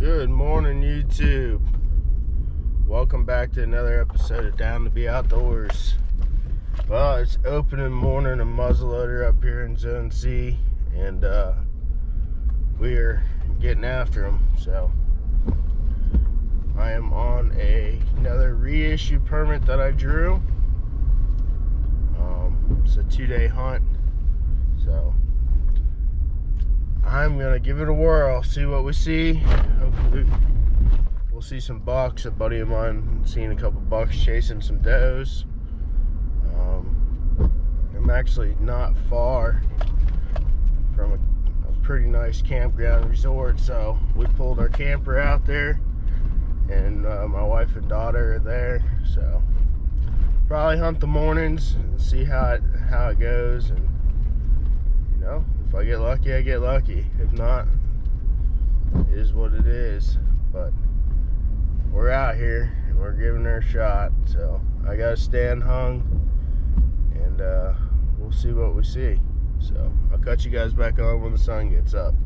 Good morning, YouTube. Welcome back to another episode of Down to Be Outdoors. Well, it's opening morning of muzzleloader up here in Zone C, and we're getting after them. So I am on another reissue permit that I drew. It's a 2-day hunt, so I'm gonna give it a whirl, see what we see. Hopefully we'll see some bucks. A buddy of mine seen a couple bucks chasing some does. I'm actually not far from a pretty nice campground resort, so we pulled our camper out there, and my wife and daughter are there. So probably hunt the mornings and see how it goes, and you know, if I get lucky, I get lucky. If not, it is what it is. But we're out here and we're giving her a shot. So I gotta stand hung, and we'll see what we see. So I'll cut you guys back on when the sun gets up.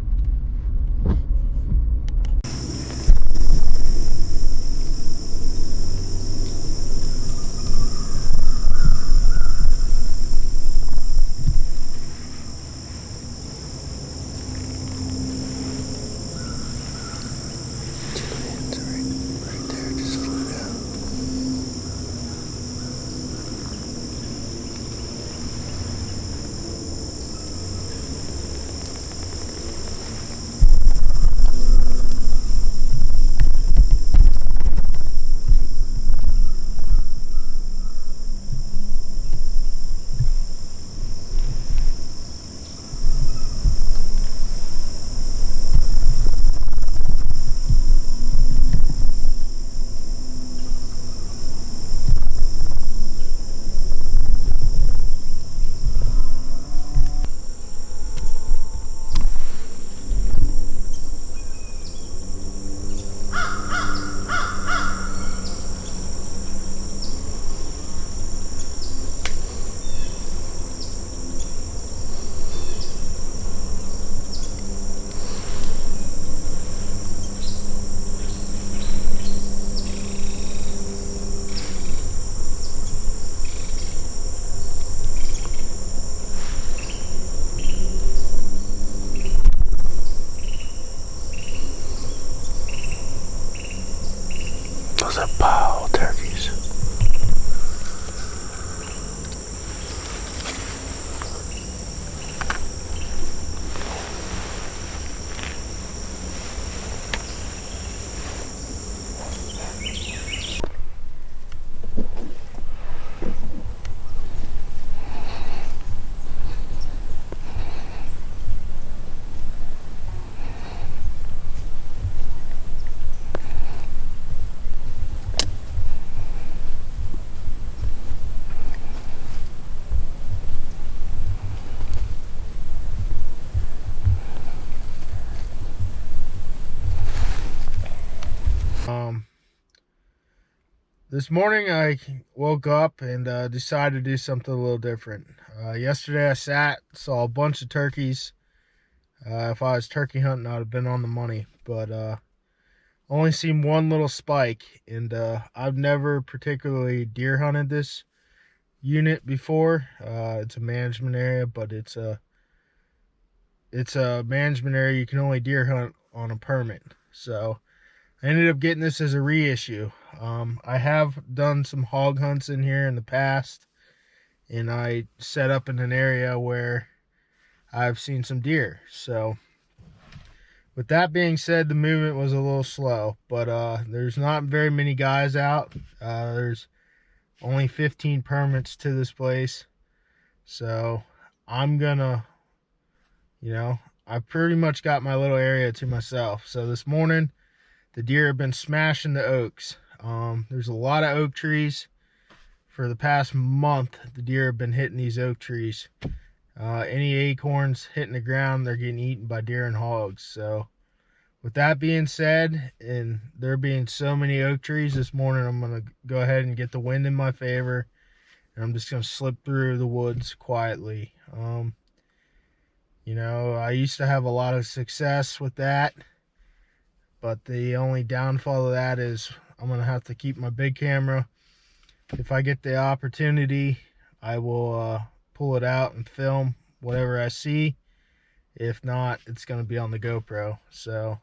Those are pile turkeys. This morning I woke up and decided to do something a little different. Yesterday I saw a bunch of turkeys. If I was turkey hunting, I'd have been on the money, but only seen one little spike, and I've never particularly deer hunted this unit before. It's a management area, but it's a management area you can only deer hunt on a permit. So I ended up getting this as a reissue. I have done some hog hunts in here in the past, and I set up in an area where I've seen some deer. So with that being said, the movement was a little slow, but there's not very many guys out. There's only 15 permits to this place, so I'm gonna, I pretty much got my little area to myself. So this morning the deer have been smashing the oaks. There's a lot of oak trees. For the past month, the deer have been hitting these oak trees. Any acorns hitting the ground, they're getting eaten by deer and hogs. So with that being said, and there being so many oak trees this morning, I'm going to go ahead and get the wind in my favor, and I'm just going to slip through the woods quietly. I used to have a lot of success with that, but the only downfall of that is I'm gonna have to keep my big camera. If I get the opportunity, I will pull it out and film whatever I see. If not, it's gonna be on the GoPro. So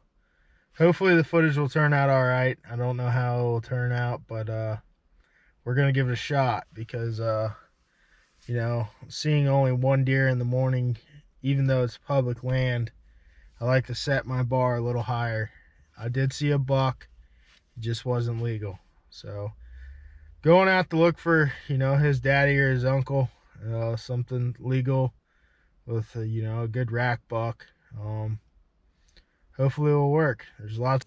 hopefully the footage will turn out all right. I don't know how it will turn out, but we're gonna give it a shot, because you know, seeing only one deer in the morning, even though it's public land, I like to set my bar a little higher. I did see a buck, it just wasn't legal. So going out to look for, you know, his daddy or his uncle, something legal with you know, a good rack buck. Hopefully it will work. There's lots.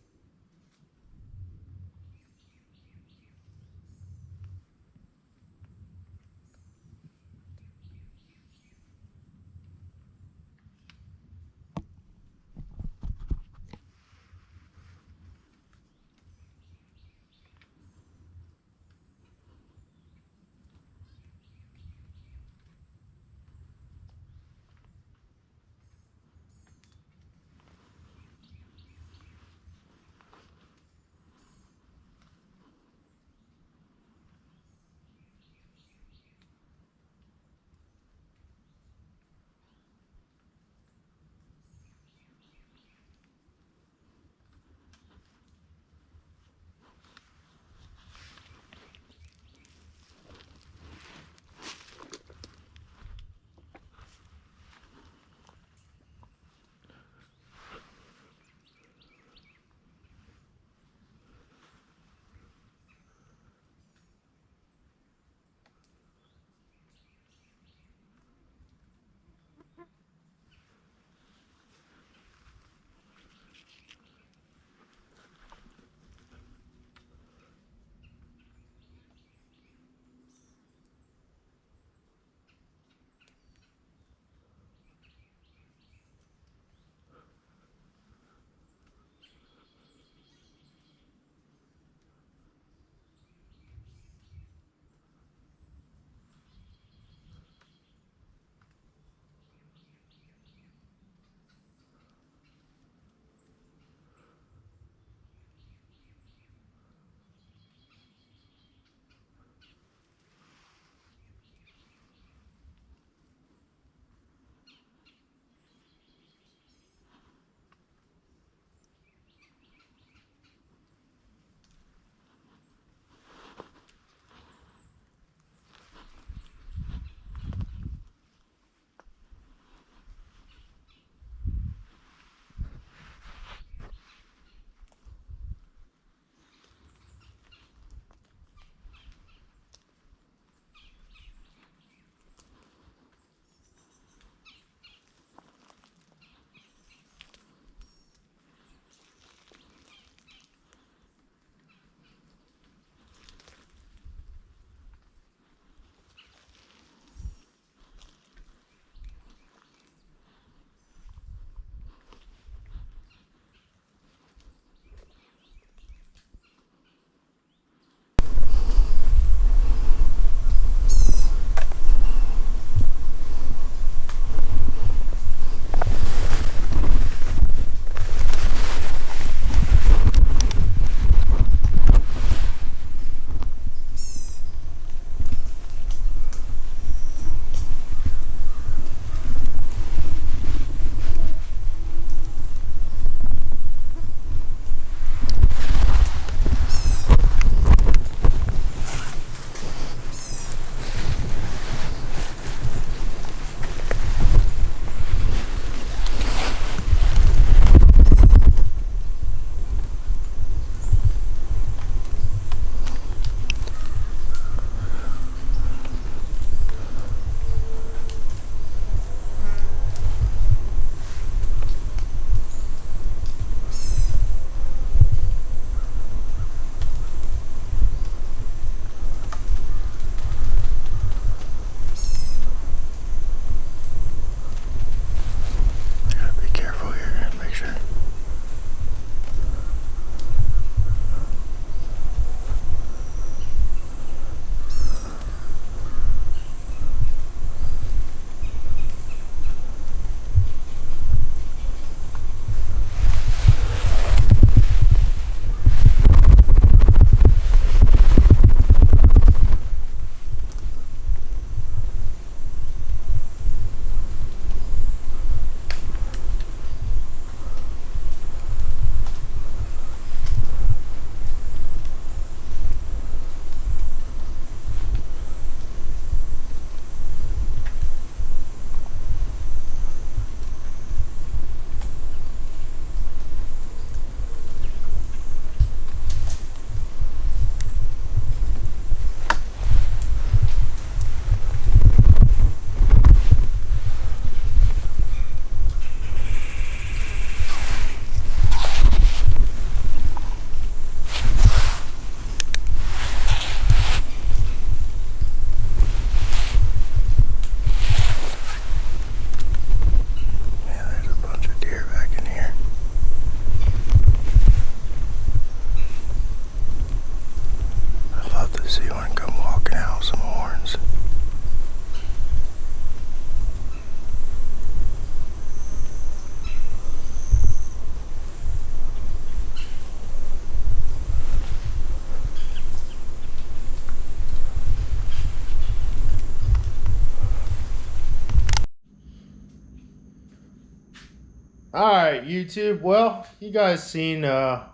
Alright, YouTube. Well, you guys seen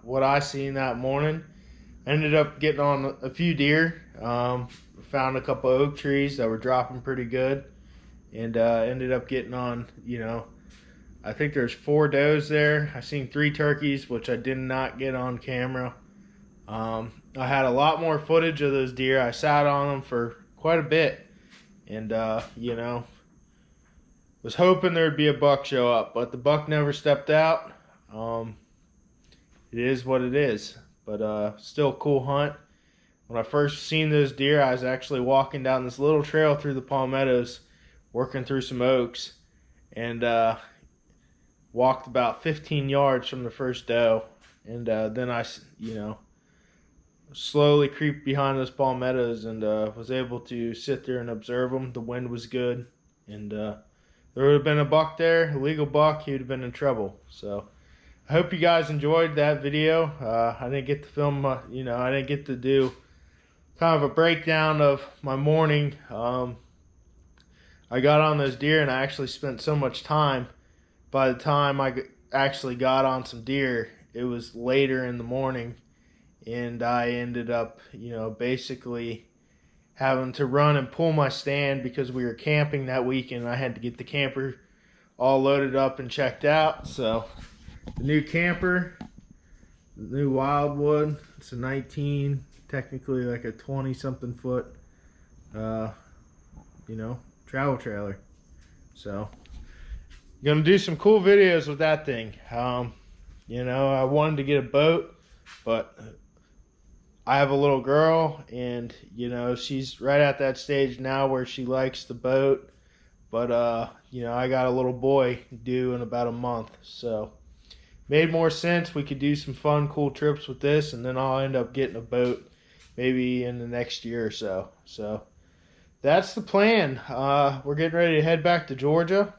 what I seen that morning. I ended up getting on a few deer. Found a couple oak trees that were dropping pretty good. And ended up getting on, I think there's 4 does there. I seen 3 turkeys, which I did not get on camera. I had a lot more footage of those deer. I sat on them for quite a bit. And, was hoping there'd be a buck show up, but the buck never stepped out. It is what it is, but still a cool hunt. When I first seen those deer, I was actually walking down this little trail through the palmettos, working through some oaks, and walked about 15 yards from the first doe, and then I, slowly creeped behind those palmettos and was able to sit there and observe them. The wind was good, and there would have been a buck there, a legal buck, he would have been in trouble. So I hope you guys enjoyed that video. I didn't get to film, I didn't get to do kind of a breakdown of my morning. I got on those deer and I actually spent so much time. By the time I actually got on some deer, it was later in the morning, and I ended up, basically having to run and pull my stand because we were camping that weekend. I had to get the camper all loaded up and checked out. So the new camper, the new Wildwood, it's a 19, technically like a 20 something foot, travel trailer. So gonna do some cool videos with that thing. I wanted to get a boat, but I have a little girl, and she's right at that stage now where she likes the boat, but I got a little boy due in about a month, so made more sense. We could do some fun, cool trips with this, and then I'll end up getting a boat maybe in the next year or so. So that's the plan. We're getting ready to head back to Georgia,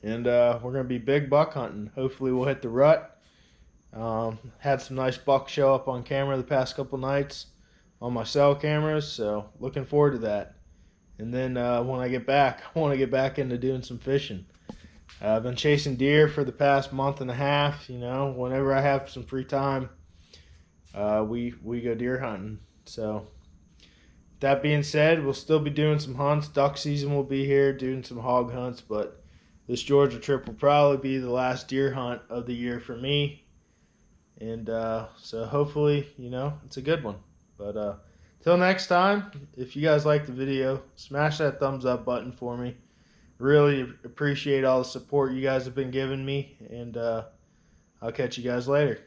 and we're gonna be big buck hunting. Hopefully we'll hit the rut. Had some nice bucks show up on camera the past couple nights on my cell cameras, so looking forward to that. And then when I get back, I want to get back into doing some fishing. I've been chasing deer for the past month and a half. Whenever I have some free time, we go deer hunting. So that being said, we'll still be doing some hunts. Duck season will be here, doing some hog hunts, but this Georgia trip will probably be the last deer hunt of the year for me. And so hopefully, it's a good one. But till next time, if you guys like the video, smash that thumbs up button for me. Really appreciate all the support you guys have been giving me. And I'll catch you guys later.